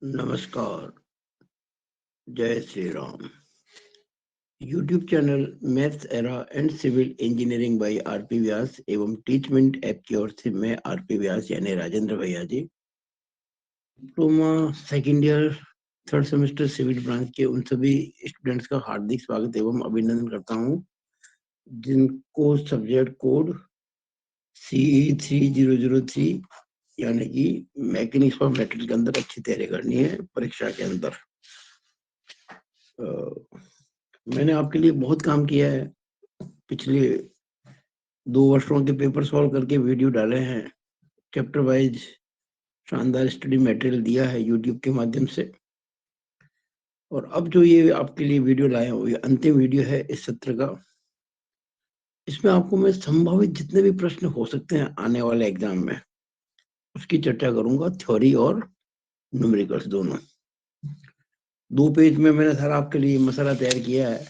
नमस्कार, जय Shri Ram. YouTube channel maths era and civil engineering by RP Vyas एवं टीचमेंट ऐप की ओर से मैं आरपी व्यास यानी राजेंद्र भैया ji diploma second year third semester civil branch के उन सभी स्टूडेंट्स का हार्दिक स्वागत एवं अभिनंदन करता हूं जिनको सब्जेक्ट कोड CE3003 यानी कि मैकेनिक्स ऑफ मेटल के अंदर अच्छी तैयारी करनी है परीक्षा के अंदर। मैंने आपके लिए बहुत काम किया है, पिछले 2 वर्षों के पेपर सॉल्व करके वीडियो डाले हैं, चैप्टर वाइज शानदार स्टडी मटेरियल दिया है यूट्यूब के माध्यम से। और अब जो ये आपके लिए वीडियो लाया हूँ, ये अंतिम वीडियो है इस सत्र का। इसमें आपको मैं संभावित जितने भी प्रश्न हो सकते हैं आने वाले एग्जाम में उसकी चर्चा करूंगा, थ्योरी और न्यूमेरिकल्स दोनों। 2 पेज में मैंने सर आपके लिए मसाला तैयार किया है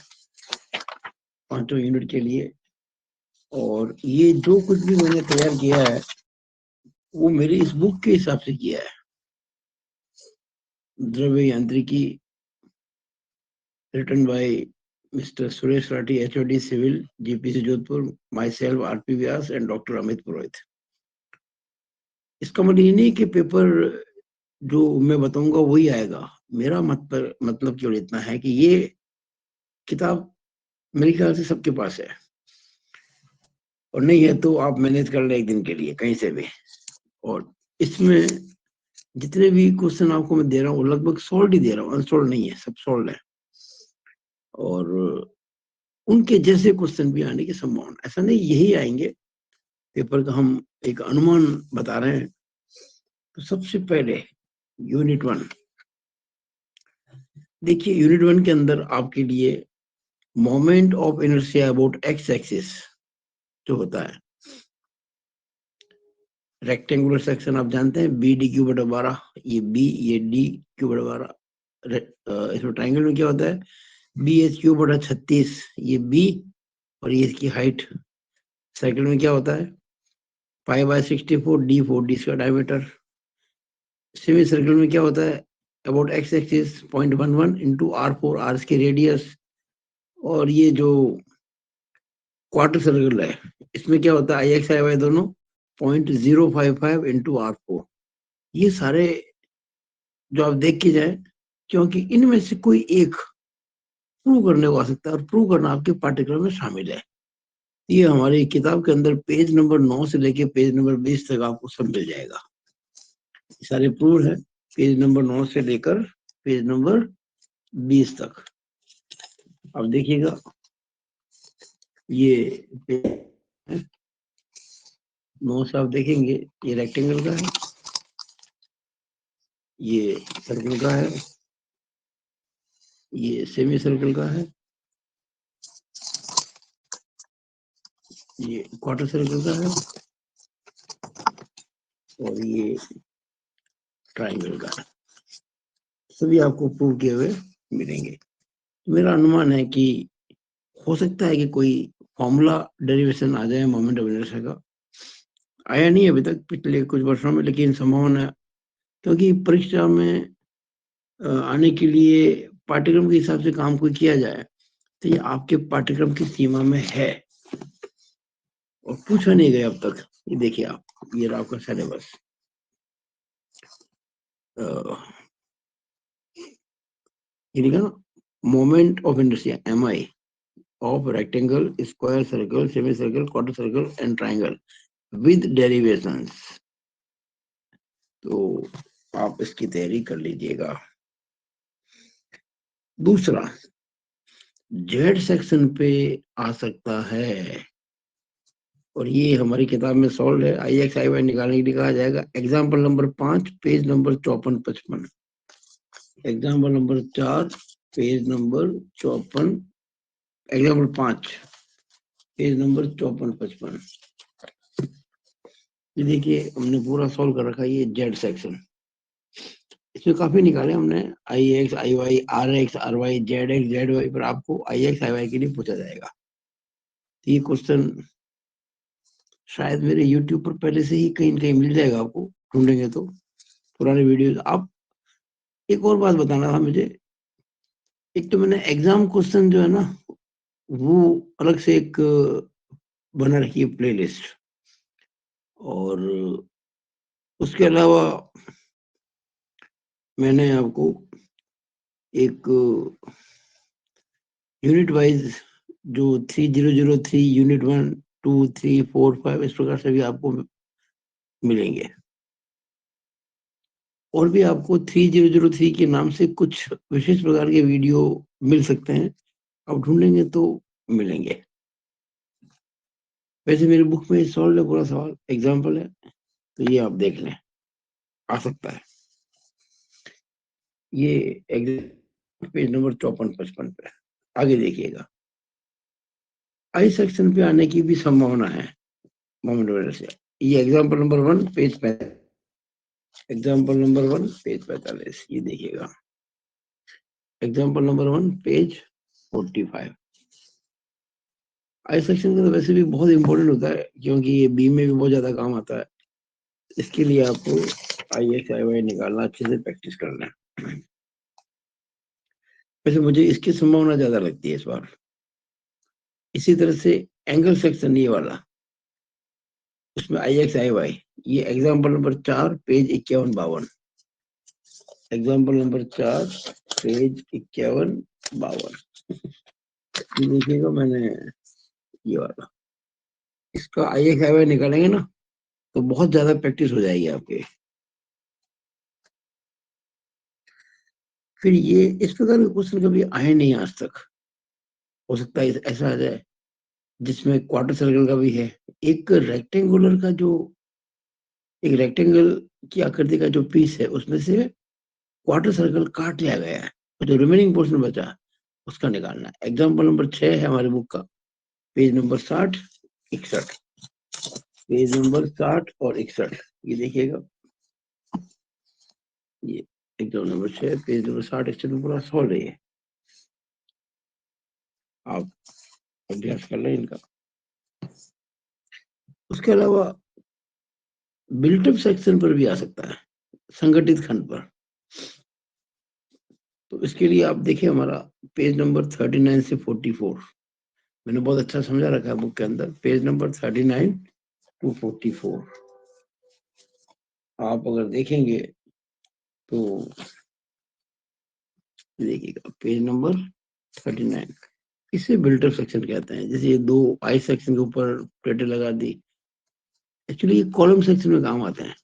5 यूनिट के लिए। और ये जो कुछ भी मैंने तैयार किया है वो मेरी इस बुक के हिसाब से किया है, द्रव्य यांत्रिकी, written by mister Suresh Rathi, HOD civil, GPC Jodhpur, myself RP Vyas and doctor Amit Purohit. इसका मतलब ये नहीं कि पेपर जो मैं बताऊंगा वही आएगा। मेरा मतलब केवल इतना है कि ये किताब मेरे ख्याल से सबके पास है, और नहीं है तो आप मैनेज कर ले एक दिन के लिए कहीं से भी। और इसमें जितने भी क्वेश्चन आपको मैं दे रहा हूँ लगभग सॉल्व ही दे रहा हूँ, अनसॉल्व नहीं है, सब सॉल्व है। और उनके जैसे क्वेश्चन भी आने की संभावना, ऐसा नहीं यही आएंगे पेपर का, हम एक अनुमान बता रहे हैं। तो सबसे पहले यूनिट 1 देखिए। यूनिट 1 के अंदर आपके लिए moment of inertia about x axis जो होता है, रेक्टेंगुलर सेक्शन आप जानते हैं BD/12, ये B ये D/12। इसमें ट्राइंगल में क्या होता है BH/36, ये B और ये इसकी हाइट। सर्कल में क्या होता है π/64 D4, D इसका डायमीटर। सेमी सर्कल में क्या होता है about x axis 0.11 into R4, R इसके रेडियस। और ये जो क्वार्टर सर्कल है इसमें क्या होता है IX IY दोनों 0.055 इंटू R4। ये सारे जो आप देख के जाए, क्योंकि इनमें से कोई एक प्रूव करने को आ सकता है और प्रूव करना आपके पाठ्यक्रम में शामिल है। ये हमारी किताब के अंदर पेज नंबर 9 से लेके पेज नंबर 20 तक आपको सब मिल जाएगा। सारे प्रूव है पेज नंबर 9 से लेकर पेज नंबर 20 तक। अब देखिएगा ये 9 से आप देखेंगे ये रेक्टेंगल का है, ये सर्कल का है, ये सेमी सर्कल का है, ये क्वार्टर सर्कल का है और ये ट्राइंगल का है। सभी आपको प्रूव किए हुए मिलेंगे। मेरा अनुमान है कि हो सकता है कि कोई फॉर्मूला डेरिवेशन आ जाए मोमेंट ऑफ इनर्शिया का। आया नहीं अभी तक पिछले कुछ वर्षों में, लेकिन संभावना है, क्योंकि परीक्षा में आने के लिए पाठ्यक्रम के हिसाब से काम कोई किया जाए तो ये आपके पाठ्यक्रम की सीमा में है और पूछा नहीं गया अब तक। ये देखिए आप, ये रहा आपका सिलेबस। ये लिखा ना moment of inertia MI of rectangle, square, circle, semicircle, quarter circle and triangle with derivations। तो आप इसकी तैयारी कर लीजिएगा। दूसरा जेड सेक्शन पे आ सकता है और ये हमारी किताब में सॉल्व है। IX IY निकालने के लिए कहा जाएगा। Example number 5 page number 54-55, example number 4 page number 54, example 5 page number 54-55। ये देखिए हमने पूरा सॉल्व कर रखा है ये जेड सेक्शन। इसमें काफी निकाले हमने IX IY RX RY ZX ZY, पर आपको IX IY के लिए पूछा जाएगा। ये क्वेश्चन शायद मेरे YouTube पर पहले से ही कहीं न कहीं मिल जाएगा आपको, ढूंढेंगे तो पुराने वीडियोस। आप एक और बात बताना था मुझे, एक तो मैंने एग्जाम क्वेश्चन जो है ना वो अलग से एक बना रखी है प्लेलिस्ट, और उसके अलावा मैंने आपको एक यूनिट वाइज जो 3003 यूनिट 1 2 3 4 5 इस प्रकार से भी आपको मिलेंगे, और भी आपको 3003 के नाम से कुछ विशेष प्रकार के वीडियो मिल सकते हैं, आप ढूंढेंगे तो मिलेंगे। वैसे मेरी बुक में सॉल्व है पूरा सवाल, एग्जाम्पल है, तो ये आप देख लें, आ सकता है। ये पेज नंबर 54-55 पे, आगे देखिएगा। आई सेक्शन पे आने की भी संभावना है मोमेंट ऑफ इनर्शिया। ये example number 1 page 45, example number 1 page 45, ये देखिएगा। Example number 1 page 45। I section का तो वैसे भी बहुत इंपॉर्टेंट होता है, क्योंकि ये बी में भी बहुत ज्यादा काम आता है। इसके लिए आपको IXIY निकालना, अच्छे से प्रैक्टिस करना है। वैसे मुझे इसकी संभावना ज्यादा लगती है इस बार। इसी तरह से एंगल सेक्शन ये वाला, उसमें IXIY, ये example number 4 page 51-52, example number 4 page 51-52, ये देखिएगा। मैंने ये वाला, इसका IXIY निकालेंगे ना तो बहुत ज्यादा प्रैक्टिस हो जाएगी आपके। फिर ये इस प्रकार के क्वेश्चन कभी आए नहीं आज तक, हो सकता है ऐसा आ जाए जिसमें क्वार्टर सर्कल का भी है। एक रेक्टेंगुलर का जो, एक रेक्टेंगल की आकृति का जो पीस है उसमें से क्वार्टर सर्कल काट लिया गया है, और जो रिमेनिंग पोर्शन बचा उसका निकालना है। एग्जाम्पल नंबर 6 है हमारी बुक का, पेज नंबर 60-61, पेज नंबर 60 और 61, ये देखिएगा। ये एग्जाम नंबर 6 पेज नंबर 60-61 में पूरा सॉल्व है ये, आप अभ्यास कर लें इनका। उसके अलावा बिल्टअप सेक्शन पर भी आ सकता है, संगठित खंड पर। तो इसके लिए आप देखिए हमारा पेज नंबर 39 से 44, मैंने बहुत अच्छा समझा रखा है बुक के अंदर, पेज नंबर 39 to 44 आप अगर देखेंगे तो देखिएगा, पेज नंबर 39, इसे बिल्टअप सेक्शन कहते हैं। जैसे ये दो आई सेक्शन के ऊपर प्लेटें लगा दी, एक्चुअली ये कॉलम सेक्शन में काम आते हैं।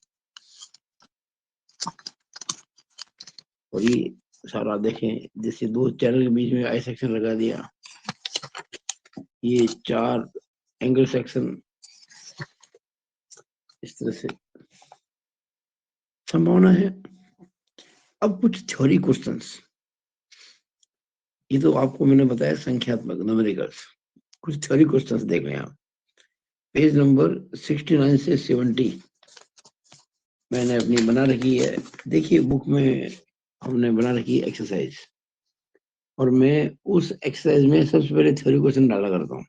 और ये सारा देखें, जैसे दो चैनल के बीच में आई सेक्शन लगा दिया, ये 4 एंगल सेक्शन, इस तरह से संभावना है। अब कुछ थ्योरी क्वेश्चंस, ये तो आपको मैंने बताया संख्यात्मक न्यूमेरिकल्स, कुछ थ्योरी क्वेश्चंस देख लें आप। पेज नंबर 69 से 70 मैंने अपनी बना रखी है। देखिए बुक में हमने बना रखी है एक्सरसाइज, और मैं उस एक्सरसाइज में सबसे पहले थ्योरी क्वेश्चन डाला करता हूँ।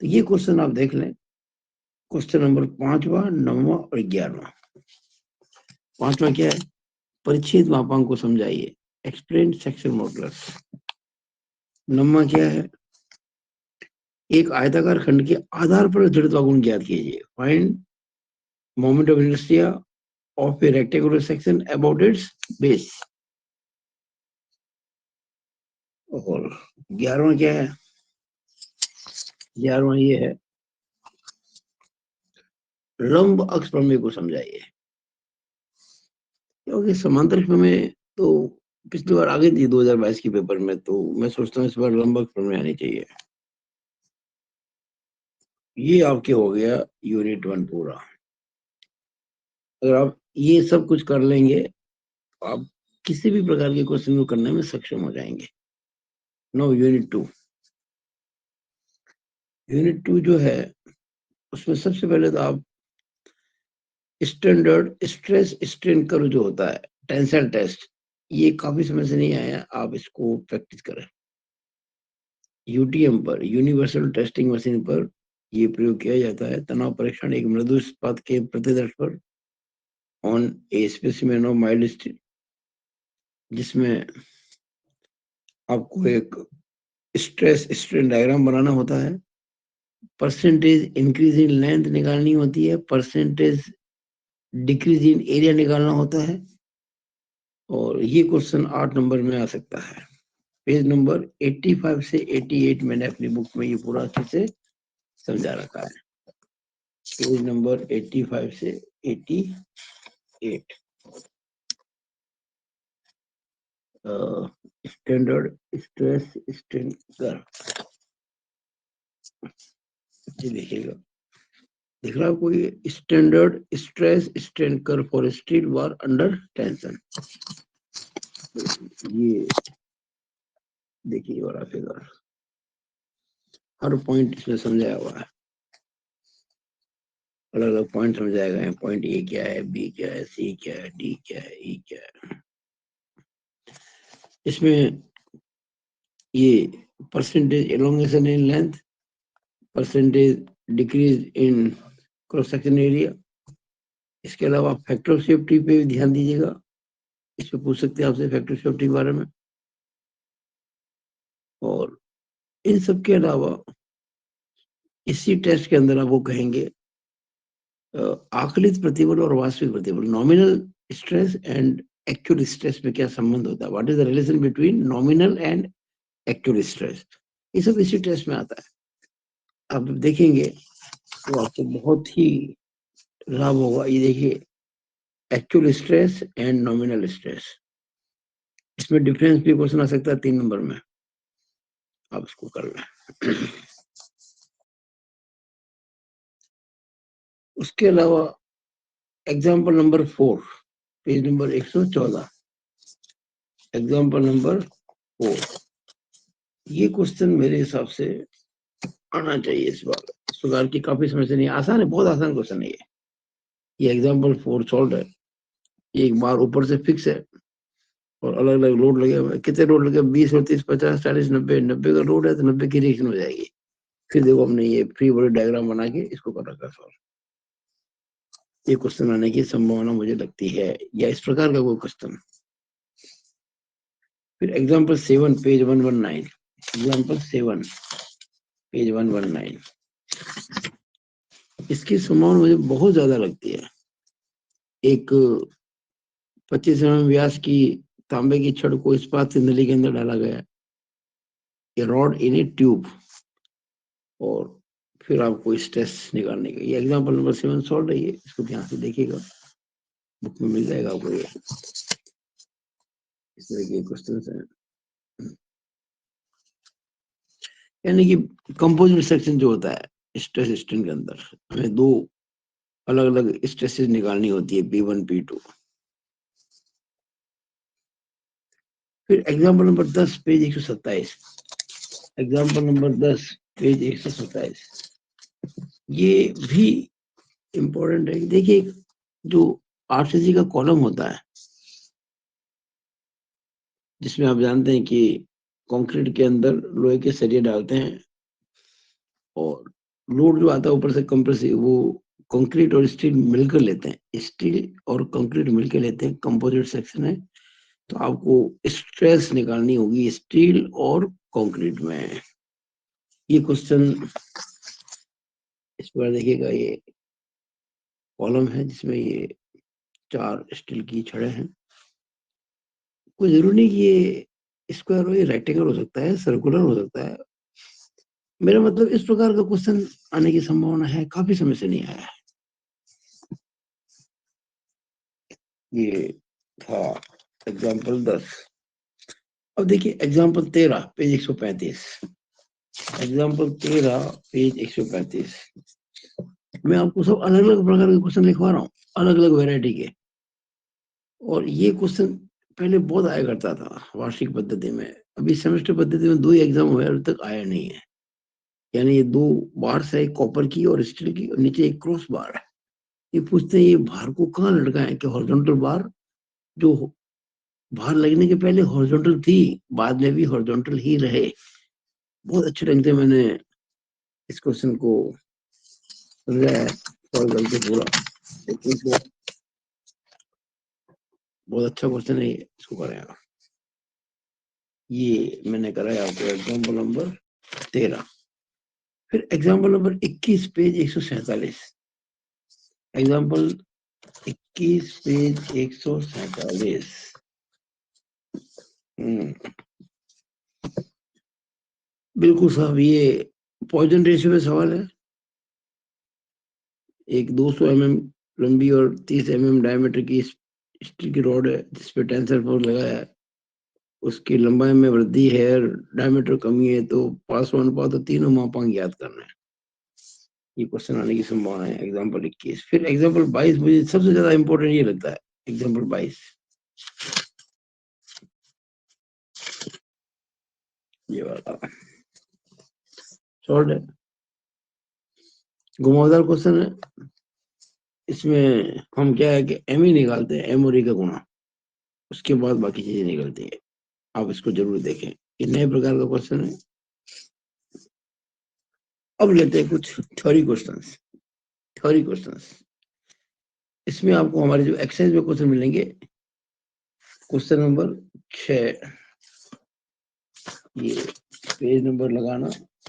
तो ये क्वेश्चन आप देख लें, क्वेश्चन नंबर 5वां, 9वां और 11वां। 5वां क्या है, परिच्छेद मापांक को समझाइए, एक्सप्लेन सेक्शन मॉडुलस। 9वां क्या है, एक आयताकार खंड के आधार पर जड़त्व गुण ज्ञात कीजिए, find moment of inertia of A rectangular section about it's base. और 11वां क्या है, 11वां ये है, लंब अक्ष प्रमेय को समझाइए। क्योंकि समांतर प्रमेय तो पिछली बार आ गई थी 2022 के पेपर में, तो मैं सोचता हूँ इस बार लंब अक्ष प्रमेय आनी चाहिए। ये आपके हो गया यूनिट 1 पूरा। अगर आप ये सब कुछ कर लेंगे तो आप किसी भी प्रकार के क्वेश्चन को करने में सक्षम हो जाएंगे। नो यूनिट 2, यूनिट 2 जो है उसमें सबसे पहले तो आप स्टैंडर्ड स्ट्रेस स्ट्रेन कर्व जो होता है, टेंसाइल टेस्ट, ये काफी समय से नहीं आया, आप इसको प्रैक्टिस करें। यूटीएम पर, यूनिवर्सल टेस्टिंग मशीन पर ये प्रयोग किया जाता है। तनाव परीक्षण एक मृदु इस्पात के प्रतिदर्श पर on A specimen of mild steel. जिसमें आपको एक स्ट्रेस स्ट्रेन डायग्राम बनाना होता है, परसेंटेज इंक्रीज इन लेंथ निकालनी होती है, परसेंटेज डिक्रीज इन एरिया निकालना होता है, और ये क्वेश्चन 8 नंबर में आ सकता है। पेज नंबर 85 से 88 मैंने अपनी बुक में ये पूरा अच्छे से समझा रखा है। पेज नंबर 85 से 88। स्टैंडर्ड स्ट्रेस स्ट्रेन कर्व, ये देखिएगा, दिख रहा है कोई standard stress strain curve for steel bar under tension. ये देखिए वाला फिगर, हर पॉइंट इसमें समझाया हुआ है, अलग अलग पॉइंट समझाए गए हैं। पॉइंट ए क्या है, बी क्या है, सी क्या है, डी क्या है, ई क्या है। इसमें ये percentage elongation in length, percentage decrease in cross section area, इसके अलावा फैक्टर ऑफ सेफ्टी पे भी ध्यान दीजिएगा, इस पे पूछ सकते हैं आपसे फैक्टर ऑफ सेफ्टी के बारे में। और इन सब के अलावा इसी टेस्ट के अंदर आपको कहेंगे आकलित प्रतिबल और वास्तविक प्रतिबल, nominal stress and actual stress में क्या संबंध होता है, what is the relation between nominal and actual stress, ये सब इसी टेस्ट में आता है। अब देखेंगे तो आपको बहुत ही लाभ होगा। ये देखिए, actual stress and nominal stress, इसमें डिफरेंस भी क्वेश्चन आ सकता है 3 नंबर में, आप इसको कर लें। उसके अलावा example number 4, page number 114, example number 4, ये क्वेश्चन मेरे हिसाब से आना चाहिए इस बार। इस प्रकार की काफी समय से नहीं, आसान है, बहुत आसान क्वेश्चन है ये एग्जाम्पल 4 सॉल्व है। एक बार ऊपर से फिक्स है और अलग अलग लोड लगे हुए, कितने लोड लगे, 20 और 30 50 40 90, 90 का लोड है तो 90 की रिएक्शन हो जाएगी। फिर देखो हमने ये फ्री बॉडी डायग्राम बना के इसको कर रखा सॉल्व। ये क्वेश्चन आने की संभावना मुझे लगती है, या इस प्रकार का कोई क्वेश्चन। फिर एग्जाम्पल 7 पेज 119, एग्जाम्पल 7 पेज 119, इसकी संभावना मुझे बहुत ज्यादा लगती है। एक 25 mm व्यास की तांबे की छड़ को इस्पात की नली के अंदर डाला गया, ये रॉड इन ए ट्यूब, और फिर आपको स्ट्रेस निकालने का, ये एग्जाम्पल नंबर 7 सॉल्व है। ये इसको ध्यान से देखिएगा, बुक में मिल जाएगा आपको ये, इस तरह के क्वेश्चन है। यानी कि कंपोजिट सेक्शन जो होता है स्ट्रेस स्ट्रेन के अंदर, हमें 2 अलग अलग स्ट्रेसेस निकालनी होती है, P1 P2। फिर example number 10 page 127, example number 10 page 127, ये भी इंपॉर्टेंट है। देखिए, जो आरसीसी का कॉलम होता है, जिसमें आप जानते हैं कि कंक्रीट के अंदर लोहे के सरिये डालते हैं और लोड जो आता है ऊपर से कंप्रेसिव, वो कंक्रीट और स्टील मिलकर लेते हैं, स्टील और कंक्रीट मिलकर लेते हैं, कंपोजिट सेक्शन है। तो आपको स्ट्रेस निकालनी होगी स्टील और कंक्रीट में। ये क्वेश्चन इस पर देखिएगा, ये कॉलम है जिसमें ये 4 स्टील की छड़ें हैं। कोई जरूरी नहीं कि ये स्क्वायर हो, ये रेक्टेंगल हो सकता है, सर्कुलर हो सकता है। मेरा मतलब इस प्रकार का क्वेश्चन आने की संभावना है, काफी समय से नहीं आया है। ये था एग्जाम्पल 10। अब देखिए एग्जाम्पल 13 पेज 135, एग्जाम्पल 13 पेज 135, मैं आपको सब अलग अलग प्रकार के क्वेश्चन लिखवा रहा हूँ, अलग अलग वेराइटी के। और ये क्वेश्चन पहले बहुत आया करता था वार्षिक पद्धति में, अभी सेमेस्टर पद्धति में 2 ही एग्जाम हुए, अभी तक आया नहीं है। यानी ये 2 बार्स है, कॉपर की और स्टील की, और नीचे एक क्रॉस बार है। ये पूछते हैं ये भार को कहाँ लटकाएं, कि हॉरिजॉन्टल बार जो भार लगने के पहले हॉरिजॉन्टल थी, बाद में भी हॉरिजॉन्टल ही रहे। बहुत अच्छे ढंग से मैंने इस क्वेश्चन को समझाया, सॉल्व करके पूरा। बहुत अच्छा क्वेश्चन है, इसको करें आप। ये मैंने कराया आपको एग्जाम्पल नंबर 13। फिर example number 21 page 147। Example 21 page 147। बिल्कुल साहब, ये पॉइजन रेशियो पे सवाल है। एक 200 mm लंबी और 30 mm डायमीटर की स्टील की रॉड है जिसपे टेंसर फोर्स लगाया है, उसकी लंबाई में वृद्धि है और डायमीटर कमी है, तो पार्श्व अनुपात और तीनों मापांक याद करना है। ये क्वेश्चन आने की संभावना है एग्जाम्पल 21। फिर एग्जाम्पल 22 मुझे सबसे ज्यादा इंपॉर्टेंट ये लगता है। एग्जाम्पल 22 ये वाला शॉर्ट है, घुमावदार क्वेश्चन है। इसमें हम क्या है कि एम ही निकालते हैं, एम और ई का गुणा, उसके बाद बाकी चीजें निकलती है। आप इसको जरूर देखें, ये नए प्रकार का क्वेश्चन है। अब लेते हैं कुछ थ्योरी क्वेश्चंस। थ्योरी क्वेश्चंस इसमें आपको हमारे जो एक्सरसाइज में क्वेश्चन मिलेंगे, क्वेश्चन नंबर 6। ये पेज नंबर लगाना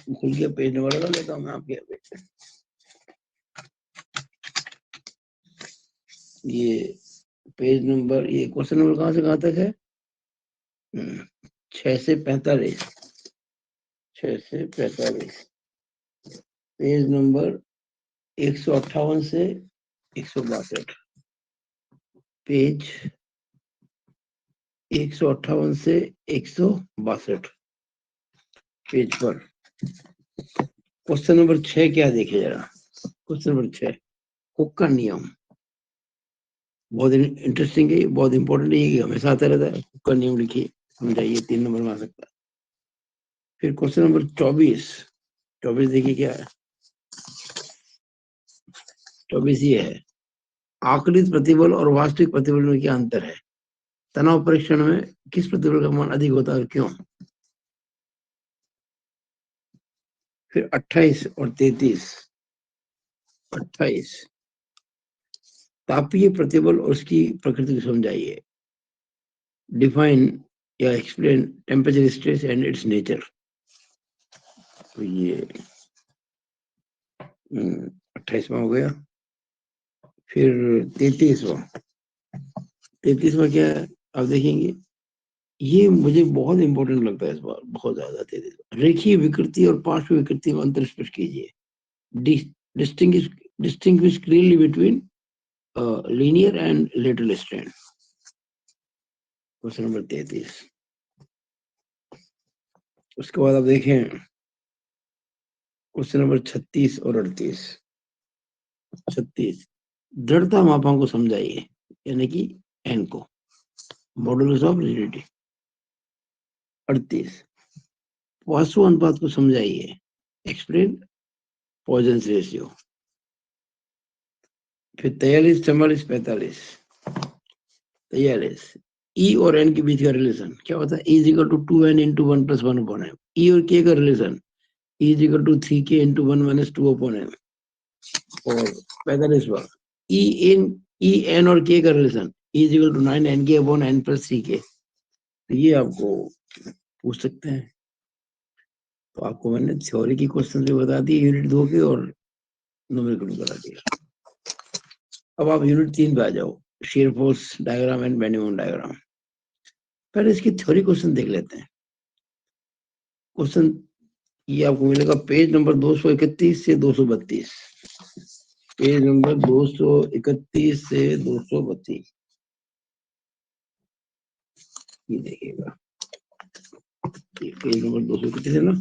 भूल गया, पेज नंबर लगा लेता हूँ मैं आपके यहाँ पे। ये पेज नंबर, ये क्वेश्चन नंबर कहाँ से कहाँ तक है? 6 से 45। 6 से 45 पेज नंबर 158 से 162। पेज 158 से 162 पेज पर क्वेश्चन नंबर 6 क्या देखे जरा। क्वेश्चन नंबर 6 हुक का नियम, बहुत इंटरेस्टिंग है, बहुत इंपॉर्टेंट है, ये हमेशा आता रहता है। हुक का नियम लिखिए, समझाइए, 3 नंबर में आ सकता है। फिर क्वेश्चन नंबर 24। 24 देखिए क्या है। 24 ये है, आकलित प्रतिबल और वास्तविक प्रतिबल में क्या अंतर है? तनाव परीक्षण में किस प्रतिबल का मान अधिक होता है और क्यों? फिर 28 और 33। 28 तापीय प्रतिबल और उसकी प्रकृति को समझाइए। डिफाइन या explain temperature stress and it's nature. तो ये 28वां हो गया। फिर 33वां। 33वां क्या है आप देखेंगे, ये मुझे बहुत इंपॉर्टेंट लगता है इस बार, बहुत ज्यादा। 33 रेखीय विकृति और पार्श्व विकृति में अंतर स्पष्ट कीजिए। Distinguish clearly between linear and lateral strand. Question number 33। उसके बाद आप देखें क्वेश्चन नंबर 36 और 38। 36 दृढ़ता मापांक को समझाइए, यानी कि एन को, मॉडुलस ऑफ रिजिडिटी। 38 पार्श्व अनुपात को समझाइए, एक्सप्लेन पॉइजन रेशियो। फिर 43, 44, 45। 43 ई और एन के बीच का रिलेशन क्या होता है? E is equal to 2n into 1 plus 1 upon M. E और के का relation E is equal to 3k into 1 minus 2 upon M. और 45 बार ई एन और के का relation E is equal to 9 nk अपॉन n प्लस 3k। तो ये आपको पूछ सकते हैं। तो आपको मैंने थ्योरी की क्वेश्चन भी बता दी यूनिट 2 के, और न्यूमेरिकल भी बता दिया। अब आप यूनिट 3 पे आ जाओ, shear force diagram and bending moment diagram. पहले इसकी थ्योरी क्वेश्चन देख लेते हैं। क्वेश्चन ये आपको मिलेगा पेज नंबर 231 से 232। पेज नंबर 231 से 232 ये देखिएगा। पेज नंबर 231 है ना।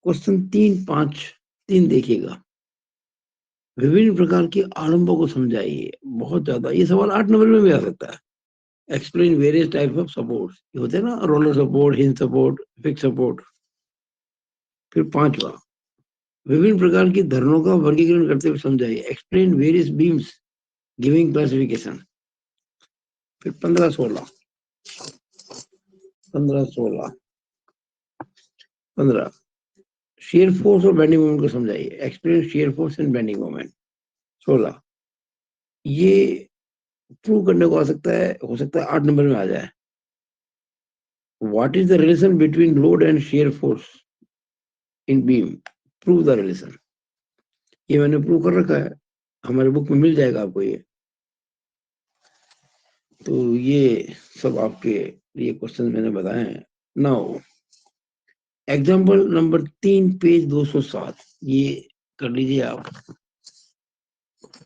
क्वेश्चन 3 देखिएगा। विभिन्न प्रकार के आलम्बों को समझाइए। बहुत ज्यादा ये सवाल 8 नंबर में भी आ सकता है। Explain various type of support, होते हैं ना, roller support, hinge support, fix support. फिर 5वां विभिन्न प्रकार की धरणों का वर्गीकरण करते हुए समझाइए। Explain various beams giving classification. फिर 15-16 15 शेयर फोर्स और बेंडिंग मोमेंट को समझाइए। Explain shear force and bending moment. 16 ये प्रूव करने को आ सकता है, हो सकता है 8 नंबर में आ जाए। What is the relation between load and shear force in beam? Prove the relation. ये मैंने प्रूव कर रखा है, हमारे बुक में मिल जाएगा आपको ये। तो ये सब आपके लिए क्वेश्चन मैंने बताए हैं। नाउ एग्जाम्पल नंबर 3 पेज 207, ये कर लीजिए आप।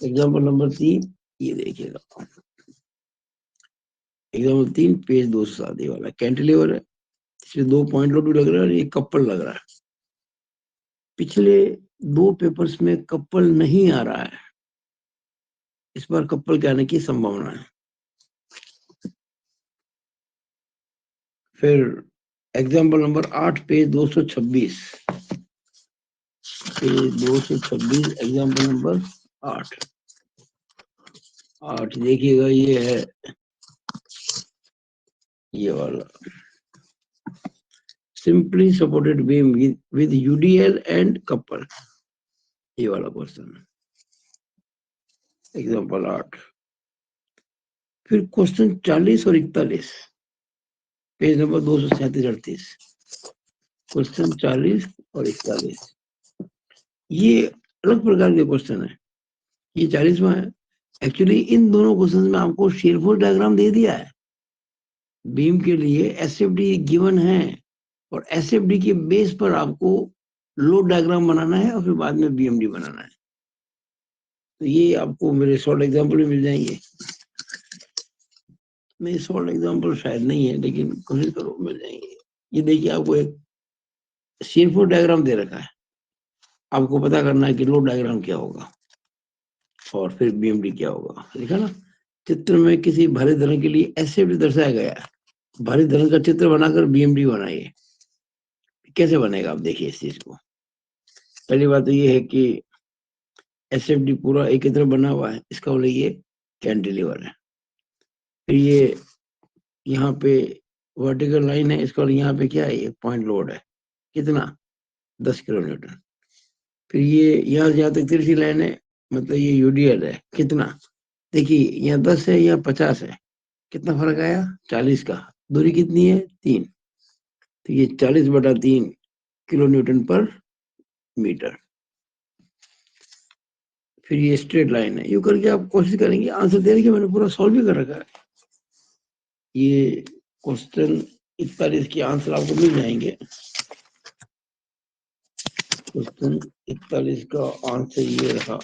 एग्जाम्पल नंबर 3 ये देखिएगा, एग्जाम्पल 3 पेज 207 ये वाला कैंटिलीवर है, इसमें 2 पॉइंट लोड भी लग रहा है और ये कपल लग रहा है। पिछले 2 पेपर्स में कपल नहीं आ रहा है, इस बार कपल के आने की संभावना है। फिर example number 8 page 226, page 226 example number 8 देखिएगा, ये है ये वाला simply supported beam with UDL and couple, ये वाला क्वेश्चन है एग्जाम्पल 8। फिर क्वेश्चन 40 और 41 पेज नंबर 237-38, क्वेश्चन 40 और 41 ये अलग प्रकार के क्वेश्चन है। ये 40वां है। एक्चुअली इन दोनों क्वेश्चन में आपको shear force डायग्राम दे दिया है। बीम के लिए एसएफडी गिवन है और एसएफडी के बेस पर आपको लोड डायग्राम बनाना है और फिर बाद में बीएमडी बनाना है। तो ये आपको मेरे शॉर्ट एग्जांपल में मिल जाएंगे। मेरे शॉर्ट एग्जांपल शायद नहीं है, लेकिन कोशिश करो मिल जाएंगे। ये देखिए, आपको एक shear force डायग्राम दे रखा है, आपको पता करना है कि लोड डायग्राम क्या होगा और फिर बीएमडी क्या होगा। देखा ना, चित्र में किसी भारी धरण के लिए एसएफडी दर्शाया गया है। भारी धरण का चित्र बनाकर बीएमडी बनाइए। कैसे बनेगा आप देखिए इस चीज को। पहली बात तो ये है कि एसएफडी पूरा एक ही तरफ बना हुआ है, इसका मतलब ये कैंटिलीवर है। फिर ये यहाँ पे वर्टिकल लाइन है, इसका मतलब यहाँ पे क्या है, ये पॉइंट लोड है, कितना 10 किलो न्यूटन। फिर ये यहाँ जहाँ तक तिरछी लाइन है, मतलब ये यूडीएल है, कितना, देखिए यहाँ 10 है, यहाँ 50 है, कितना फर्क आया 40 का। दूरी कितनी है 3, तो ये 40/3 किलो न्यूटन पर मीटर। फिर ये स्ट्रेट लाइन है, यू करके आप कोशिश करेंगे आंसर देने की। मैंने पूरा सॉल्व भी कर रखा है। ये क्वेश्चन 41 के आंसर आपको मिल जाएंगे। क्वेश्चन 41 का आंसर ये रहा,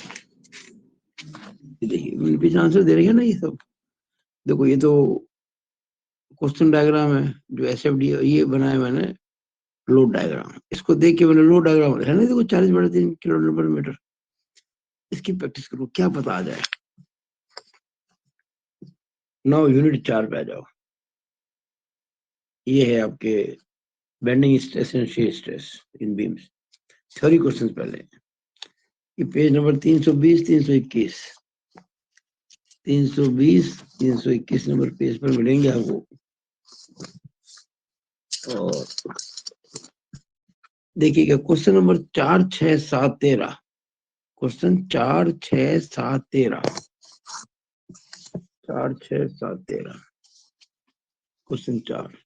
देखिए मैंने पीछे आंसर दे रहे ना ये सब। देखो ये तो क्वेश्चन डायग्राम है जो एसएफडी ये बनाया मैंने लोड डायग्राम। इसको देख के मैंने लोड डायग्राम लिखा ना, देखो 40/3 किलो न्यूटन पर मीटर। इसकी प्रैक्टिस करो, क्या पता आ जाए। नाउ यूनिट 4 पे आ जाओ। ये है आपके bending stress and shear stress in beams. Theory question पहले, ये पेज नंबर 320-321 320-321 नंबर पेज पर मिलेंगे आपको। और देखिएगा क्वेश्चन नंबर 4, 6, 7, 13, क्वेश्चन 4, 6, 7, 13, 4, 6, 7, 13 क्वेश्चन 4,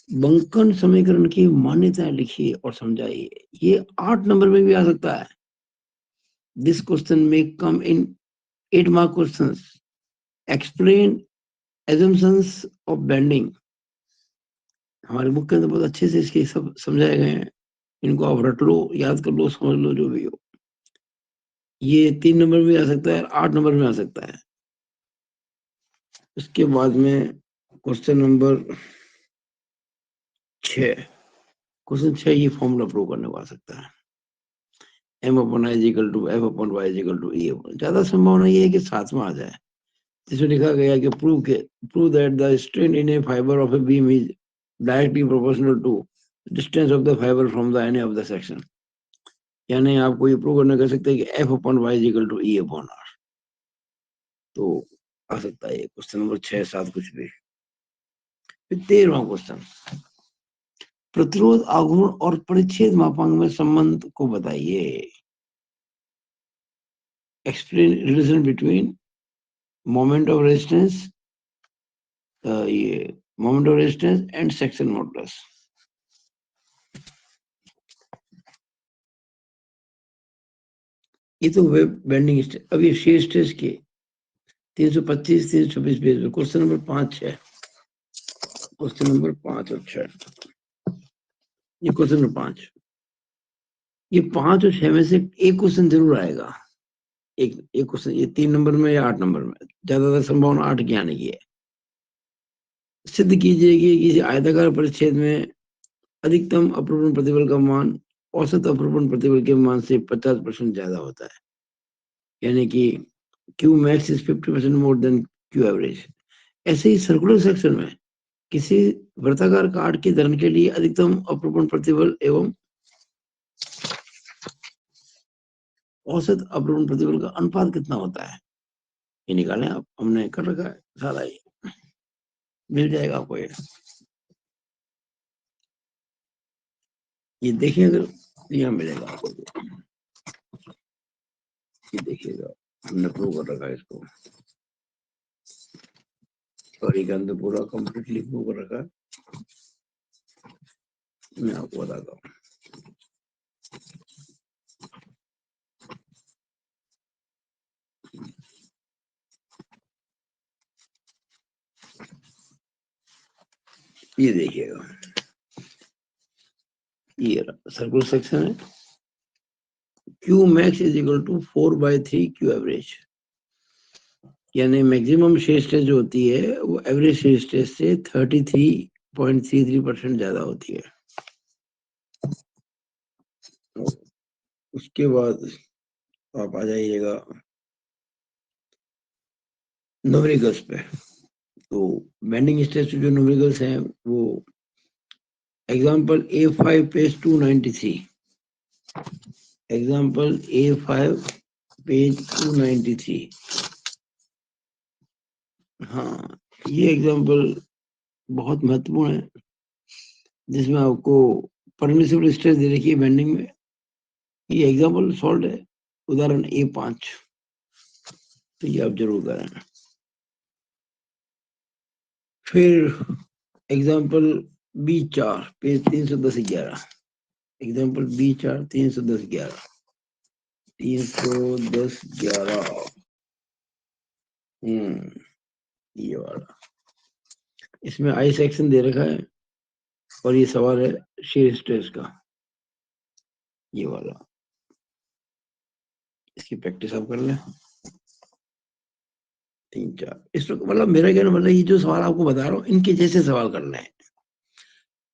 बंकन समीकरण की मान्यताएं लिखिए और समझाइए। ये 8 नंबर में भी आ सकता है। दिस क्वेश्चन में कम इन 8 mark questions. Explain assumptions of bending. हमारे बुक के अंदर बहुत अच्छे से इसके सब समझाए गए हैं। इनको आप रट लो, याद कर लो, समझ लो, जो भी हो। ये 3 नंबर में आ सकता है, 8 नंबर में आ सकता है। इसके बाद में क्वेश्चन नंबर 6, क्वेश्चन 6 ये फॉर्मूला प्रूव करने को आ सकता है। M/I = F/Y = E। ज्यादा संभावना ये है कि 7वां आ जाए, जिसमें लिखा गया कि prove that the strain in a fibre of a beam is directly proportional to distance of the fibre from the any of the section. यानी आपको ये प्रूव करना कर सकते हैं कि F/Y = E/R। तो आ सकता है क्वेश्चन नंबर 6, 7 कुछ भी। फिर 13वां क्वेश्चन, प्रतिरोध आघूर्ण और परिच्छेद मापांक में संबंध को बताइए। Explain relation between moment of resistance, ये moment of resistance and section modulus. ये तो बेंडिंग स्ट्रेस। अब ये शीयर स्ट्रेस के 325 326 पेज में क्वेश्चन नंबर 5 है। क्वेश्चन नंबर 5 और 6, ये क्वेश्चन नंबर 5, ये 5 और 6 में से एक क्वेश्चन जरूर आएगा। एक क्वेश्चन, ये 3 नंबर में या 8 नंबर में, ज्यादातर संभावना 8 की आने की है। सिद्ध कीजिए कि किसी आयताकार परिच्छेद में अधिकतम अपरूपण प्रतिबल का मान औसत अपरूपण प्रतिबल के मान से 50% ज्यादा होता है, यानी कि Q max is 50% more than Q average। ऐसे ही सर्कुलर सेक्शन में किसी वृत्ताकार काट के धरण के लिए अधिकतम अपरूपण प्रतिबल एवं औसत अपरूपण प्रतिबल का अनुपात कितना होता है, ये निकालें आप। हमने कर रखा है सारा, ये मिल जाएगा आपको। ये देखिए, अगर यहाँ मिलेगा आपको, ये देखिएगा, हमने प्रूव कर रखा है इसको, और ये अंदर पूरा कंप्लीटली प्रूव कर रखा है। मैं आपको बताता हूँ। ये देखिएगा, ये सर्कुलर सेक्शन है। Q max is equal to 4/3 Q average, यानी मैक्सिमम शेयर स्ट्रेस जो होती है वो एवरेज शेयर स्ट्रेस से 33.33% ज्यादा होती है। उसके बाद आप आ जाइएगा न्यूमेरिकल्स पे। तो बेंडिंग स्ट्रेस जो न्यूमेरिकल्स हैं वो example A5 page 293, example A5 page 293। हाँ, ये एग्जांपल बहुत महत्वपूर्ण है, जिसमें आपको परमिसिबल स्ट्रेस दे रखी है बेंडिंग में। ये एग्जांपल सॉल्व है, उदाहरण A5, तो ये आप जरूर करें। फिर example B4 page 310-11, example B4 310-11, 310-11, ये वाला। इसमें आई सेक्शन दे रखा है और ये सवाल है शेयर स्ट्रेस का, ये वाला। इसकी प्रैक्टिस आप कर लें। 3-4 इस मतलब मेरा कहना मतलब ये जो सवाल आपको बता रहा हूँ इनके जैसे सवाल करना है।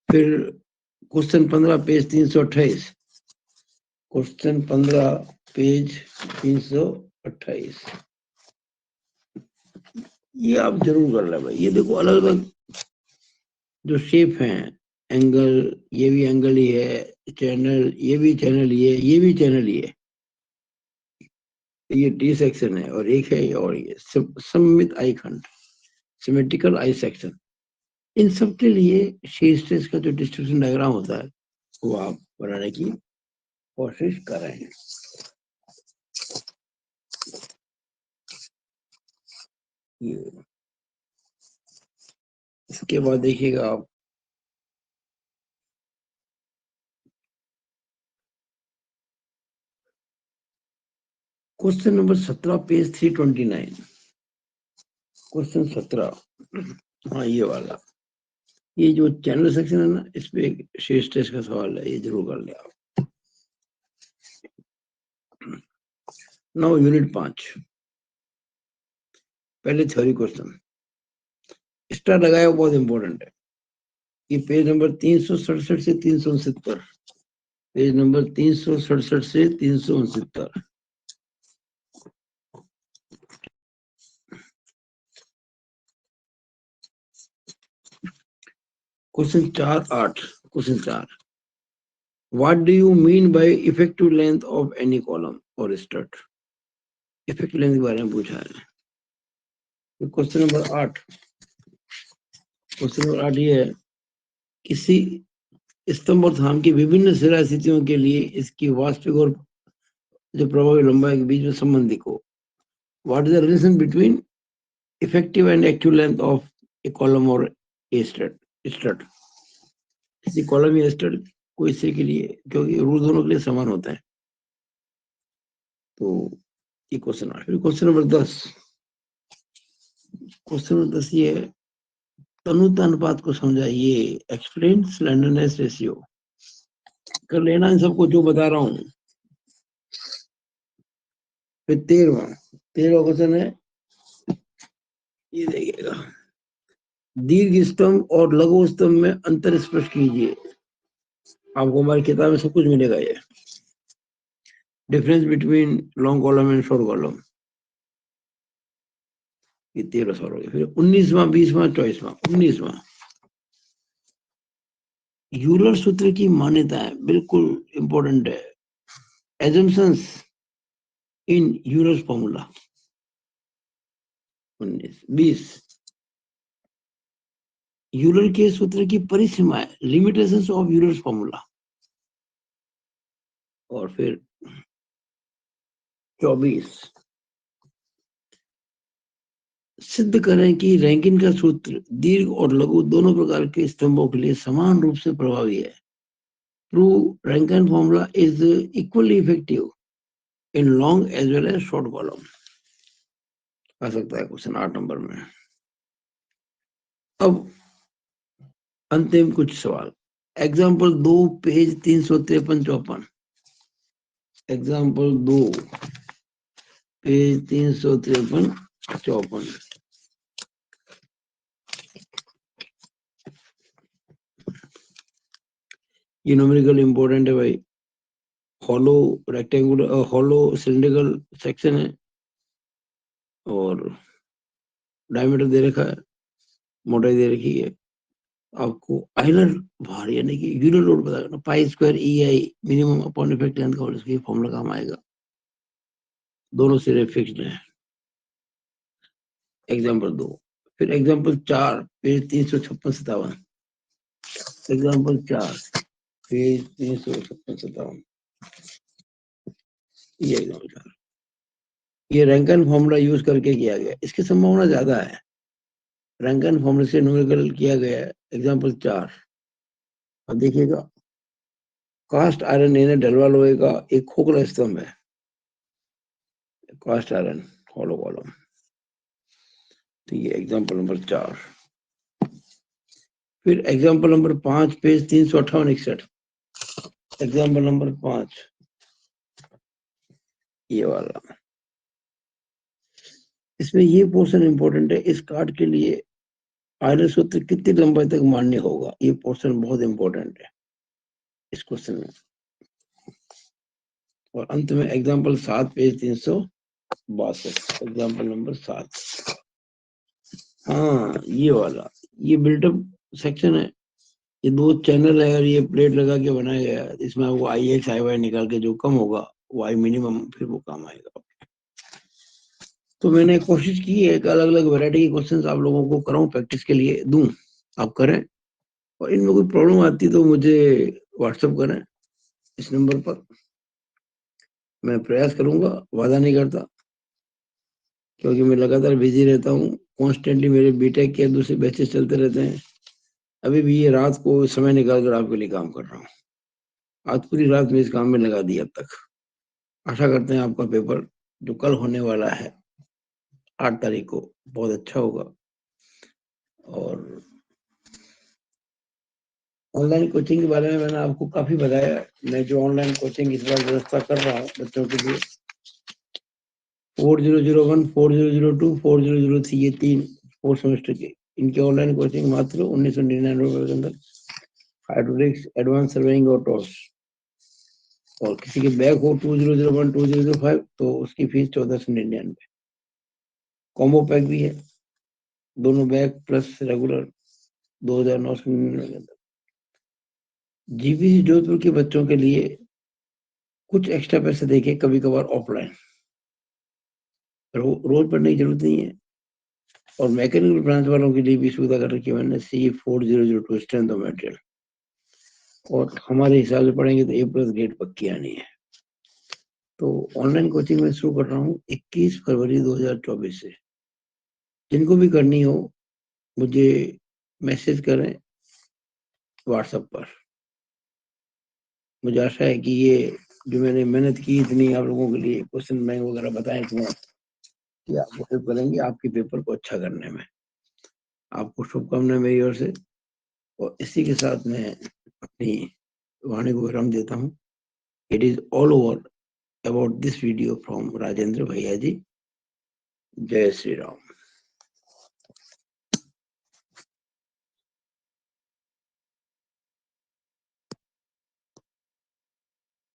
फिर क्वेश्चन 15 पेज 328, क्वेश्चन 15 पेज 328, ये आप जरूर कर ले भाई। ये देखो अलग अलग जो शेप हैं, एंगल, ये भी एंगल ही है, चैनल, ये भी चैनल ही है, ये भी चैनल ही है, ये डी सेक्शन है, और एक है और ये सममित आई खंड, सिमेट्रिकल आई सेक्शन। इन सब के लिए शेयर स्ट्रेस का जो डिस्ट्रीब्यूशन डायग्राम होता है वो आप बनाने की कोशिश कर रहे हैं। ये इसके बाद देखिएगा आप क्वेश्चन नंबर 17 पेज 329, क्वेश्चन 17, हाँ ये वाला, ये जो चैनल सेक्शन है ना, इस पे एक शेयर स्ट्रेस का सवाल है, ये जरूर कर ले आप। नाउ यूनिट 5, पहले थ्योरी क्वेश्चन। स्टार लगाया बहुत इंपॉर्टेंट है। ये पेज नंबर 367 से 369, पेज नंबर 367 से 369। Question 4-8, question 4, what do you mean by effective length of any column और स्टड। इफेक्टिव लेंथ के बारे में पूछा है। क्वेश्चन नंबर 8, क्वेश्चन नंबर 8 ये है, किसी स्तंभ और थाम की विभिन्न सिरा स्थितियों के लिए इसकी वास्तविक और जो प्रभावी लंबाई के बीच में संबंध दिखो। What is the relation between effective and actual length of A column और ए स्टड स्टड, इसी कॉलम या स्टड को इससे के लिए, क्योंकि रूल दोनों के लिए समान होता है। तो ये क्वेश्चन आ, फिर क्वेश्चन नंबर 10। क्वेश्चन नंबर 10 ये है, तनुता अनुपात को समझाइए। Explain slenderness ratio. कर लेना इन सबको जो बता रहा हूं। फिर 13वां क्वेश्चन है, ये देखिएगा, दीर्घ स्तंभ और लघु स्तंभ में अंतर स्पष्ट कीजिए। आपको हमारी किताब में सब कुछ मिलेगा। ये difference between long column and short column. ये 13 सवाल हो गए। फिर 19वां, 20वां, 24वां। 19वां, यूलर सूत्र की मान्यताएं बिल्कुल इंपॉर्टेंट है। एजम्पशंस इन यूलर फॉर्मूला। 19, 20, यूलर के सूत्र की परिसीमाएं, लिमिटेशंस ऑफ यूलर फॉर्मूला। और फिर 24, सिद्ध करें कि रैंकिन का सूत्र दीर्घ और लघु दोनों प्रकार के स्तंभों के लिए समान रूप से प्रभावी है। Prove Rankine formula is equally effective in long as well as short column. आ सकता है क्वेश्चन 8 नंबर में। अब अंतिम कुछ सवाल। Example 2 page 353-54। Example 2 page 353-54। ये न्यूमेरिकल इंपॉर्टेंट है भाई। Hollow rectangular, hollow cylindrical section है और डायमीटर दे रखा है, मोटाई दे रखी है। आपको आयलर भार यानी कि यूलर लोड पता करना, pi square E I minimum upon effect length का होल स्क्वायर फॉर्मूला काम आएगा। दोनों सिरे फिक्स्ड हैं। एग्जाम्पल 2। फिर एग्जाम्पल 4 पेज 356-57। Example 4 page 356-57। ये एग्जाम्पल 4, ये रैंकिन फॉर्मूला यूज करके किया गया, इसकी संभावना ज्यादा है। रैंकिन फॉर्मूला से न्यूमेरिकल किया गया है। एग्जाम्पल 4, अब देखिएगा, कास्ट आयरन यानी ढलवा लोहे का एक खोखला स्तंभ है। Cast iron hollow column. तो ये एग्जाम्पल नंबर 4। फिर example number 5 page 358-61। Example number 5, ये वाला, इसमें ये पोर्शन इंपॉर्टेंट है। इस कार्ड के लिए आयलर सूत्र कितनी लंबाई तक मान्य होगा, ये पोर्शन बहुत इंपॉर्टेंट है इस क्वेश्चन में। और अंत में एग्जाम्पल 7 पेज 362। एग्जाम्पल नंबर 7, हाँ ये वाला, ये बिल्टअप सेक्शन है। ये 2 चैनल है और ये प्लेट लगा के बनाया गया है। इसमें आपको आई एक्स आई वाई निकाल के जो कम होगा वो आई मिनिमम, फिर वो काम आएगा। तो मैंने कोशिश की है कि अलग अलग वैरायटी के क्वेश्चंस आप लोगों को कराऊं, प्रैक्टिस के लिए दूं, आप करें। और इनमें कोई प्रॉब्लम आती तो मुझे व्हाट्सएप करें इस नंबर पर। मैं प्रयास करूंगा, वादा नहीं करता, क्योंकि मैं लगातार बिजी रहता हूँ। कॉन्स्टेंटली मेरे बीटेक के दूसरे बैचेस चलते रहते हैं। अभी भी ये रात को समय निकाल कर आपके लिए काम कर रहा हूँ। आज पूरी रात में इस काम में लगा दी अब तक। आशा करते हैं आपका पेपर जो कल होने वाला है 8 तारीख को बहुत अच्छा होगा। और ऑनलाइन कोचिंग के बारे में मैंने आपको काफी बताया। मैं जो ऑनलाइन कोचिंग इस बार व्यवस्था कर रहा हूँ बच्चों के लिए, 4001, 4002, 4003, ये 3 4 सेमेस्टर के, इनके ऑनलाइन कोचिंग मात्र 1999 के अंदर। हाइड्रोलिक्स, एडवांस सर्वेइंग और टॉस। और किसी के बैक हो 2001, 2005 तो उसकी फीस 1499। कॉम्बो पैक भी है, दोनों बैक प्लस रेगुलर 2999 के अंदर। जीपीसी जोधपुर के बच्चों के लिए कुछ एक्स्ट्रा पैसे देके कभी कभार ऑफलाइन, रोज पढ़ने की जरूरत नहीं है। और मैकेनिकल ब्रांच वालों के लिए भी सुविधा कर रखी है मैंने, C4002 स्ट्रेंथ ऑफ मटेरियल। और हमारे हिसाब से पढ़ेंगे तो A+ ग्रेड पक्की आनी है। तो ऑनलाइन कोचिंग में शुरू कर रहा हूँ 21 फरवरी 2024 से। जिनको भी करनी हो मुझे मैसेज करें व्हाट्सएप पर। मुझे आशा है कि ये जो मैंने मेहनत की इतनी आप लोगों के लिए क्वेश्चन बैंक वगैरह बताए थे कि आपको हेल्प करेंगे आपके पेपर को अच्छा करने में। आपको शुभकामनाएं मेरी ओर से। और इसी के साथ मैं अपनी वाणी को विराम देता हूँ। It is all over about this video from Rajendra भैया जी। जय श्री राम।